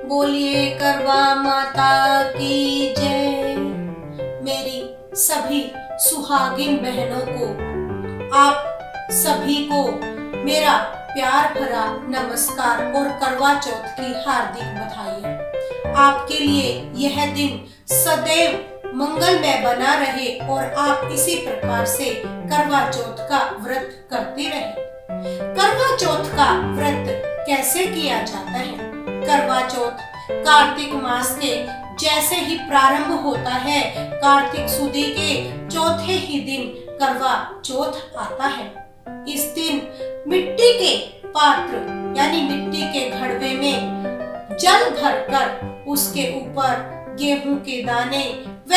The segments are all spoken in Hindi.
बोलिए करवा माता की जय। मेरी सभी सुहागिन बहनों को, आप सभी को मेरा प्यार भरा नमस्कार और करवा चौथ की हार्दिक बधाई। आपके लिए यह दिन सदैव मंगलमय बना रहे और आप इसी प्रकार से करवा चौथ का व्रत करते रहे। करवा चौथ का व्रत कैसे किया जाता है? करवा चौथ कार्तिक मास के जैसे ही प्रारंभ होता है, कार्तिक सुदी के चौथे ही दिन करवा चौथ आता है। इस दिन मिट्टी के पात्र यानी मिट्टी के घड़वे में जल भरकर उसके ऊपर गेहूं के दाने व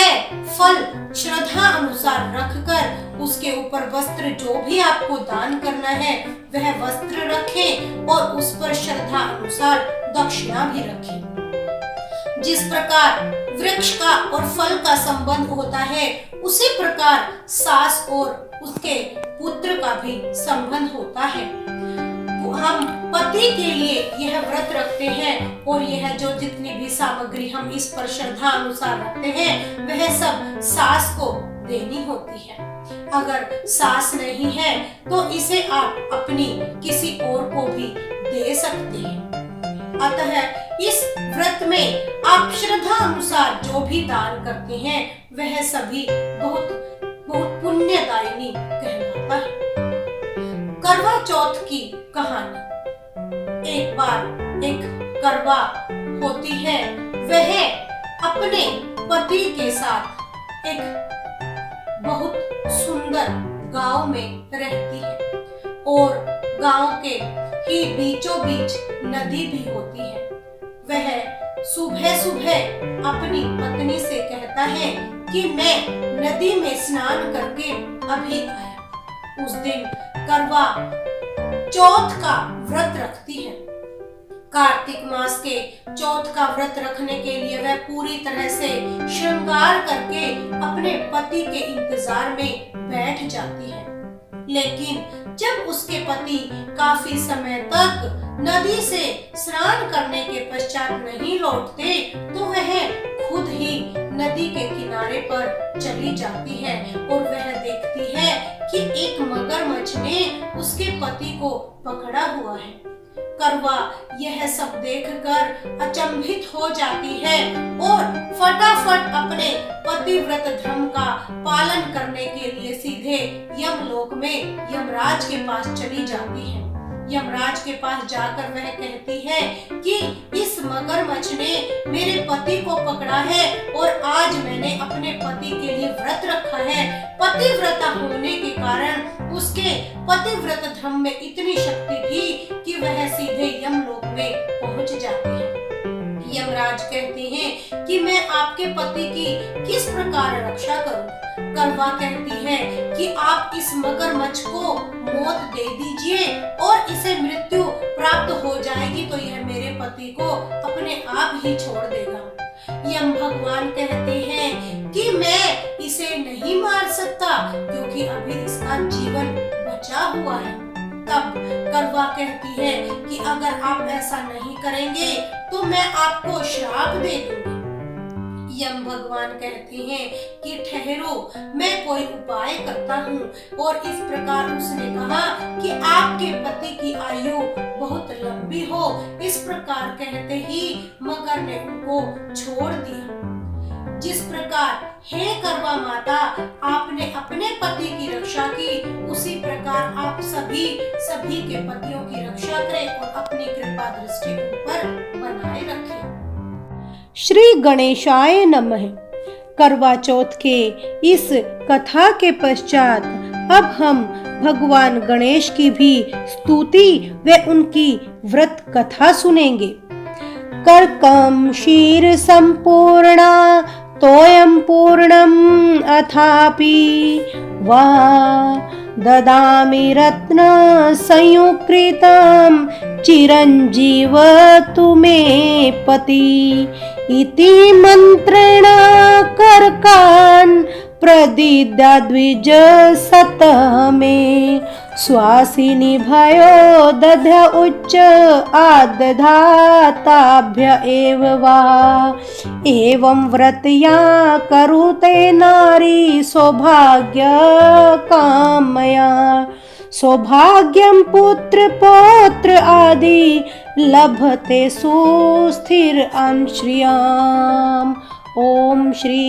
फल श्रद्धा अनुसार रखकर उसके ऊपर वस्त्र, जो भी आपको दान करना है वह वस्त्र रखें और उस पर श्रद्धा अनुसार दक्षिणा भी रखें। जिस प्रकार वृक्ष का और फल का संबंध होता है, उसी प्रकार सास और उसके पुत्र का भी संबंध होता है। हम पति के लिए यह व्रत रखते हैं और यह जो जितनी भी सामग्री हम इस पर श्रद्धा अनुसार रखते हैं वह सब सास को देनी होती है। अगर सास नहीं है तो इसे आप अपनी किसी और को भी दे सकते हैं। अतः इस व्रत में आप श्रद्धा अनुसार जो भी दान करते हैं वह सभी बहुत बहुत पुण्यदायिनी कहलाता है। करवा चौथ की कहानी। एक बार एक करवा होती है, वह अपने पति के साथ एक बहुत सुंदर गांव में रहती है और गांव के ही बीचों बीच नदी भी होती है। वह सुबह सुबह अपनी पत्नी से कहता है कि मैं नदी में स्नान करके अभी आया। उस दिन करवा चौथ का व्रत रखती है। कार्तिक मास के चौथ का व्रत रखने के लिए वह पूरी तरह से श्रृंगार करके अपने पति के इंतजार में बैठ जाती है। लेकिन जब उसके पति काफी समय तक नदी से स्नान करने के पश्चात नहीं लौटते तो वह खुद ही नदी के किनारे पर चली जाती है और वह देखती है कि एक मगरमच्छ ने उसके पति को पकड़ा हुआ है। करवा यह सब देखकर अचंभित हो जाती है और फटाफट अपने पतिव्रत धर्म का पालन करने के लिए सीधे यमलोक में यमराज के पास चली जाती है। यमराज के पास जाकर वह कहती है कि इस मगरमच्छ ने मेरे पति को पकड़ा है और आज मैंने अपने पति के लिए व्रत रखा है। पतिव्रता होने के कारण उसके पतिव्रत धर्म में इतनी शक्ति थी कि वह सीधे यमलोक में पहुंच जाती है। यमराज कहते हैं कि मैं आपके पति की किस प्रकार रक्षा करूं? करवा कहती है कि आप इस मगरमच्छ को मौत दे दीजिए और इसे मृत्यु प्राप्त हो जाएगी तो यह मेरे पति को अपने आप ही छोड़ देगा। यम भगवान कहते हैं कि मैं इसे नहीं मार सकता क्योंकि अभी इसका जीवन बचा हुआ है। तब करवा कहती है कि अगर आप ऐसा नहीं करेंगे तो मैं आपको श्राप दे दूंगी। यम भगवान कहते हैं कि ठहरो, मैं कोई उपाय करता हूँ। और इस प्रकार उसने कहा कि आपके पति की आयु बहुत लंबी हो। इस प्रकार कहते ही मगर ने उनको छोड़ दिया। जिस प्रकार हे करवा माता आपने अपने पति की रक्षा की, उसी प्रकार आप सभी के पतियों की रक्षा करें और अपनी कृपा दृष्टि पर बनाए रखें। श्री गणेशाय नमः। करवा चौथ के इस कथा के पश्चात अब हम भगवान गणेश की भी स्तुति व उनकी व्रत कथा सुनेंगे। कर्कम क्षीर संपूर्णा तोयम पूर्णम अथापि वा ददामि रत्न संयुक्तम चिरंजीव तुमे पति इति मंत्रेण कर्कान् प्रदिद्या द्विज सतमे श्वासिनी भयो दध्य उच्च आदधाताभ्य एव वा एवं व्रतया करुते नारी सौभाग्य कामया सौभाग्यं पुत्र पौत्र आदि लभते सुस्थिर अंश्रियाम। ओम श्री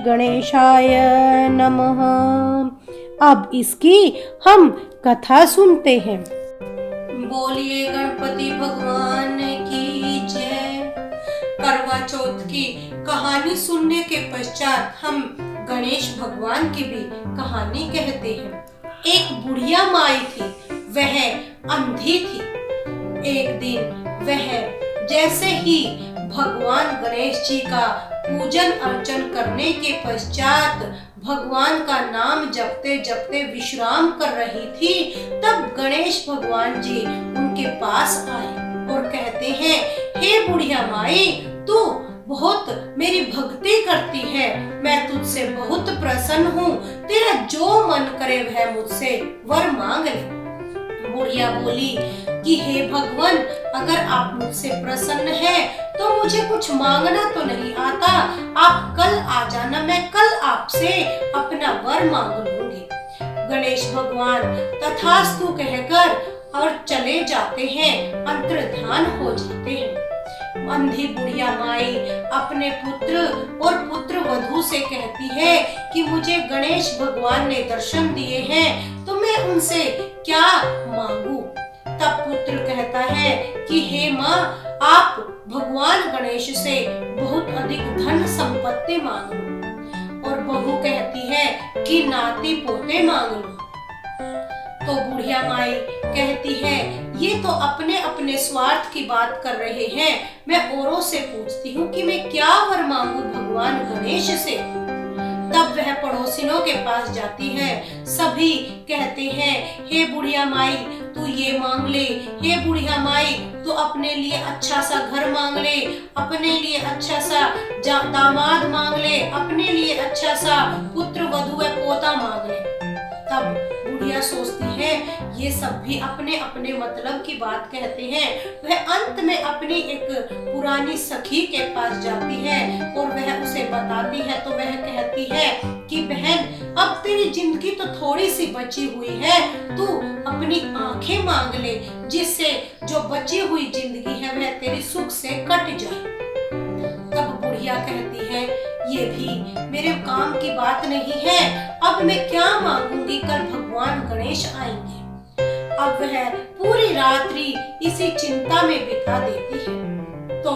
गणेशाय नमः। अब इसकी हम कथा सुनते हैं। बोलिए गणपति भगवान की जय। करवा चौथ की कहानी सुनने के पश्चात हम गणेश भगवान की भी कहानी कहते हैं। एक बुढ़िया माई थी, वह अंधी थी। एक दिन वह जैसे ही भगवान गणेश जी का पूजन अर्चन करने के पश्चात भगवान का नाम जपते जपते विश्राम कर रही थी, तब गणेश भगवान जी उनके पास आए और कहते हैं, हे बुढ़िया माई, तू बहुत मेरी भक्ति करती है, मैं तुझसे बहुत प्रसन्न हूँ, तेरा जो मन करे वह मुझसे वर मांग ले। बुढ़िया बोली कि हे भगवान, अगर आप मुझसे प्रसन्न हैं तो मुझे कुछ मांगना तो नहीं आता, आप कल आ जाना, मैं कल आपसे अपना वर मांग लूंगी। गणेश भगवान तथास्तु कहकर और चले जाते हैं, अंतर्धान हो जाते हैं। अंधी बुढ़िया माई अपने पुत्र और पुत्र वधू से कहती है कि मुझे गणेश भगवान ने दर्शन दिए हैं, तो मैं उनसे क्या मांगू। तब पुत्र कहता है कि हे माँ, आप भगवान गणेश से बहुत अधिक धन संपत्ति मांग लो। और बहू कहती है कि नाती पोते मांग लो। तो बुढ़िया माई कहती है, ये तो अपने अपने स्वार्थ की बात कर रहे हैं, मैं औरों से पूछती हूँ कि मैं क्या वर मांगू भगवान गणेश से। तब वह पड़ोसिनों के पास जाती है। सभी कहते हैं, हे बुढ़िया माई, तू ये मांग ले, हे बुढ़िया माई, तू अपने लिए अच्छा सा घर मांग ले, अपने लिए अच्छा सा दामाद मांग ले, अपने लिए अच्छा सा पुत्र वधू पोता मांग ले। तब बुढ़िया सोचती है, ये सब भी अपने अपने मतलब की बात कहते हैं। वह अंत में अपनी एक पुरानी सखी के पास जाती है और वह उसे बताती है। तो वह कहती है कि बहन, अब तेरी जिंदगी तो थोड़ी सी बची हुई है, तू अपनी आंखें मांग ले, जिससे जो बची हुई जिंदगी है वह तेरी सुख से कट जाए। तब बुढ़िया कहती है, ये भी मेरे काम की बात नहीं है, अब मैं क्या मांगूंगी, कल भगवान गणेश आएंगे। अब वह पूरी रात्रि इसी चिंता में बिता देती है। तो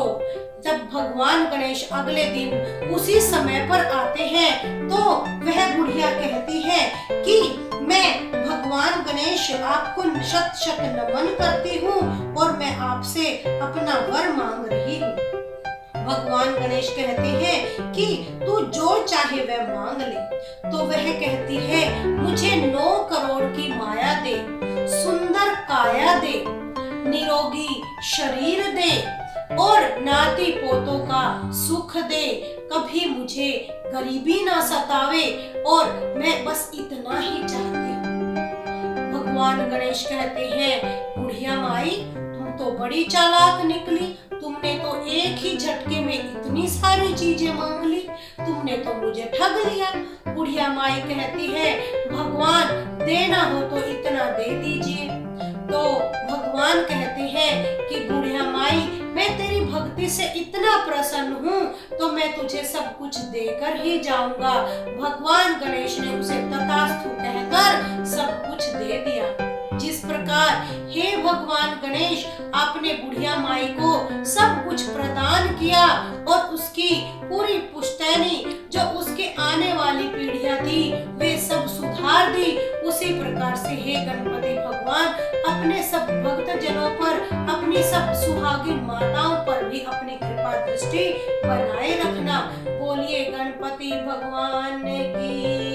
जब भगवान गणेश अगले दिन उसी समय पर आते हैं, तो वह बुढ़िया कहती है कि मैं भगवान गणेश आपको शत शत नमन करती हूँ और मैं आपसे अपना वर मांग रही हूँ। भगवान गणेश कहते हैं कि तू जो चाहे वह मांग ले। तो वह कहती है, मुझे 9 करोड़ की माया दे, सुंदर काया दे, निरोगी शरीर दे और नाती पोतों का सुख दे, कभी मुझे गरीबी ना सतावे और मैं बस इतना ही चाहती हूँ। भगवान गणेश कहते हैं, बुढ़िया माई, तुम तो बड़ी चालाक निकली, तुमने तो एक ही झटके में इतनी सारी चीजें मांग ली, तुमने तो मुझे ठग लिया। बुढ़िया माई कहती है, भगवान देना हो तो इतना दे दीजिए। तो भगवान कहते हैं कि बुढ़िया माई, मैं तेरी भक्ति से इतना प्रसन्न हूँ, तो मैं तुझे सब कुछ देकर ही जाऊंगा। भगवान गणेश ने उसे तथास्तु कहकर सब कुछ दे दिया। जिस प्रकार हे भगवान गणेश, आपने बुढ़िया माई को सब कुछ प्रदान किया और उसकी पूरी पुश्तैनी जो उसके आने वाली पीढ़ियां थी वे सब सुधार दी, उसी प्रकार से हे गणपति भगवान अपने सब भक्त जनों पर, अपनी सब सुहागिन माताओं पर भी अपनी कृपा दृष्टि बनाए रखना। बोलिए गणपति भगवान की